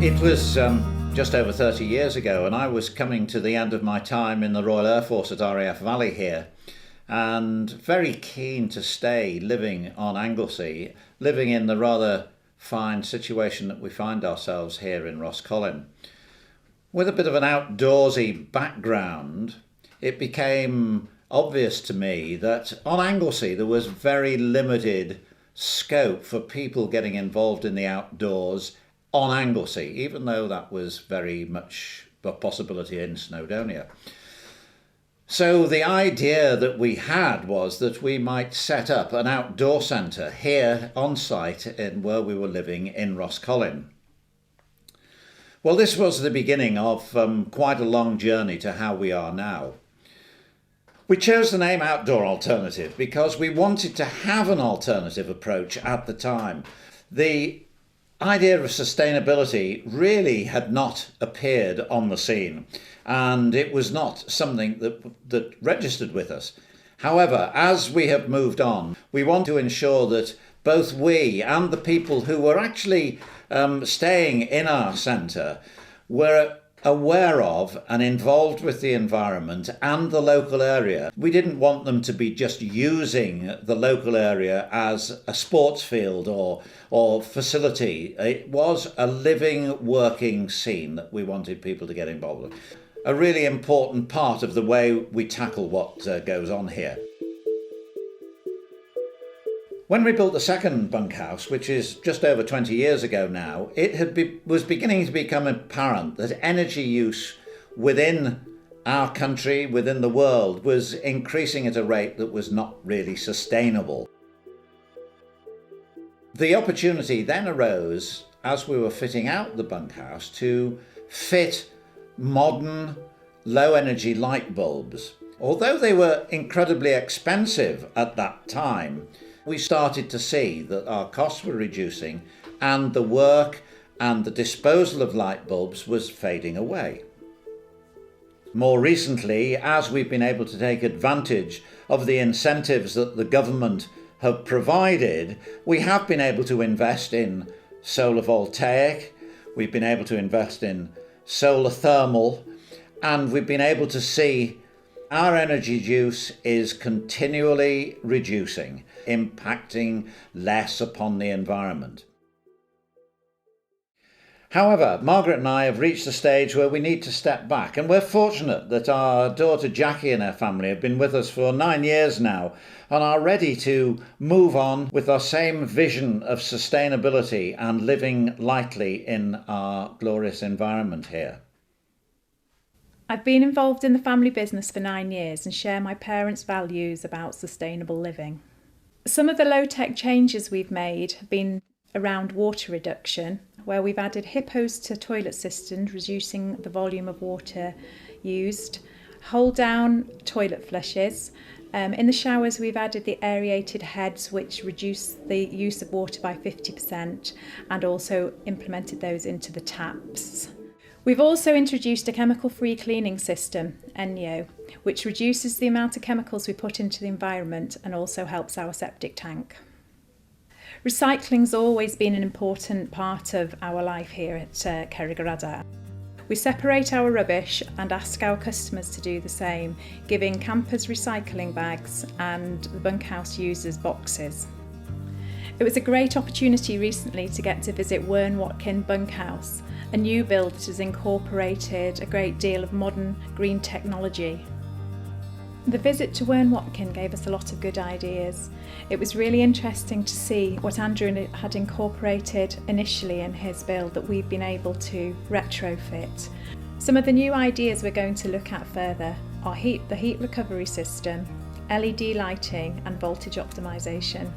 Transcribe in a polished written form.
It was just over 30 years ago, and I was coming to the end of my time in the Royal Air Force at RAF Valley here, and very keen to stay living on Anglesey, living in the rather fine situation that we find ourselves here in Roscollon. With a bit of an outdoorsy background, it became obvious to me that on Anglesey there was very limited scope for people getting involved in the outdoors on Anglesey, even though that was very much a possibility in Snowdonia. So the idea that we had was that we might set up an outdoor centre here on site in where we were living in Roscollon. Well, this was the beginning of quite a long journey to how we are now. We chose the name Outdoor Alternative because we wanted to have an alternative approach at the time. The idea of sustainability really had not appeared on the scene, and it was not something that registered with us. However, as we have moved on, we want to ensure that both we and the people who were actually staying in our centre were aware of and involved with the environment and the local area. We didn't want them to be just using the local area as a sports field or facility. It was a living, working scene that we wanted people to get involved with. A really important part of the way we tackle what goes on here. When we built the second bunkhouse, which is just over 20 years ago now, was beginning to become apparent that energy use within our country, within the world, was increasing at a rate that was not really sustainable. The opportunity then arose, as we were fitting out the bunkhouse, to fit modern low-energy light bulbs. Although they were incredibly expensive at that time, we started to see that our costs were reducing and the work and the disposal of light bulbs was fading away. More recently, as we've been able to take advantage of the incentives that the government have provided, we have been able to invest in solar voltaic, we've been able to invest in solar thermal, and we've been able to see our energy use is continually reducing, impacting less upon the environment. However, Margaret and I have reached a stage where we need to step back, and we're fortunate that our daughter Jackie and her family have been with us for 9 years now and are ready to move on with our same vision of sustainability and living lightly in our glorious environment here. I've been involved in the family business for 9 years and share my parents' values about sustainable living. Some of the low-tech changes we've made have been around water reduction, where we've added hippos to toilet systems, reducing the volume of water used, hold-down toilet flushes. In the showers, we've added the aerated heads, which reduce the use of water by 50%, and also implemented those into the taps. We've also introduced a chemical-free cleaning system, ENYO, which reduces the amount of chemicals we put into the environment and also helps our septic tank. Recycling's always been an important part of our life here at Cerrig-y-Rhadder. We separate our rubbish and ask our customers to do the same, giving campers recycling bags and the bunkhouse users boxes. It was a great opportunity recently to get to visit Wern Watkin Bunkhouse, a new build that has incorporated a great deal of modern green technology. The visit to Wern Watkin gave us a lot of good ideas. It was really interesting to see what Andrew had incorporated initially in his build that we've been able to retrofit. Some of the new ideas we're going to look at further are the heat recovery system, LED lighting and voltage optimisation.